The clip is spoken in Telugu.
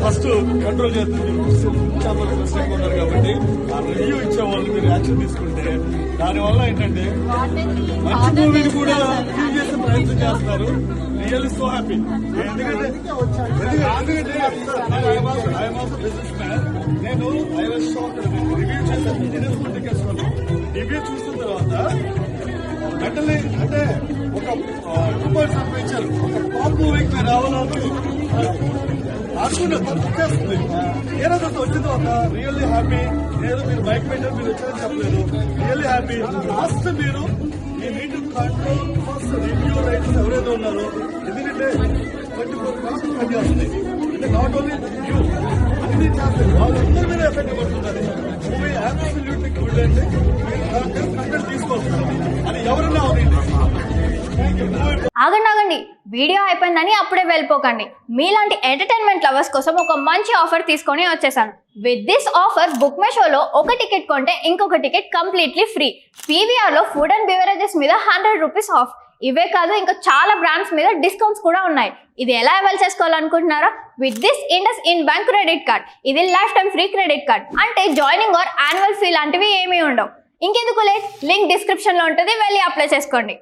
ఫస్ట్ కంట్రోల్ చేస్తుంది. ప్రెసిడెంట్ ఉన్నారు కాబట్టి ఆ రివ్యూ ఇచ్చే వాళ్ళు మీరు యాక్షన్ తీసుకుంటే దానివల్ల ఏంటంటే మంచి మూవీని కూడా రివ్యూ చేసే ప్రయత్నం చేస్తున్నారు. Really so happy. ఎందుకంటే బిజినెస్ మ్యాన్ నేను రివ్యూ చేశాను. రివ్యూ చూసిన తర్వాత వెంటనే అంటే ఒక రూపాయలు సంపాదించారు. ఒక టాప్ మూవీకి మీరు రావాలని అనుకునేస్తుంది. ఏదైతే వచ్చిన తర్వాత రియల్లీ హ్యాపీ. నేను మీరు బైక్ పెట్టారు, మీరు వచ్చారని చెప్పలేదు. Really happy. ఫస్ట్ మీరు ఈ NEET control first review writers ఎవరైతే ఉన్నారో, ఎందుకంటే 24 hours పనిచేస్తుంది. అంటే నాట్ ఓన్లీ యూ అన్ని చేస్తారు, వాళ్ళందరి మీద ఎఫెక్ట్ పడుతున్నారు. మూవీ అబ్సల్యూట్లీ గుడ్ అంటే మీరు కంటెంట్ తీసుకొస్తారు అని ఎవరన్నా అవునండి. ఆగండి, వీడియో అయిపోయిందని అప్పుడే వెళ్ళిపోకండి. మీలాంటి ఎంటర్టైన్మెంట్ లవర్స్ కోసం ఒక మంచి ఆఫర్ తీసుకొని వచ్చేసాను. With this offer book my షోలో ఒక టికెట్ కొంటే ఇంకొక టికెట్ కంప్లీట్లీ ఫ్రీ. పీవీఆర్లో ఫుడ్ అండ్ బెవరేజెస్ మీద 100 రూపీస్ ఆఫ్. ఇవే కాదు, ఇంకా చాలా బ్రాండ్స్ మీద డిస్కౌంట్స్ కూడా ఉన్నాయి. ఇది ఎలా అవైల్ చేసుకోవాలనుకుంటున్నారా? With this IndusInd bank credit card. ఇది lifetime free credit card. అంటే జాయినింగ్ ఆర్ యాన్యువల్ ఫీ లాంటివి ఏమీ ఉండవు. ఇంకెందుకు లేట్, లింక్ డిస్క్రిప్షన్లో ఉంటుంది, వెళ్ళి అప్లై చేసుకోండి.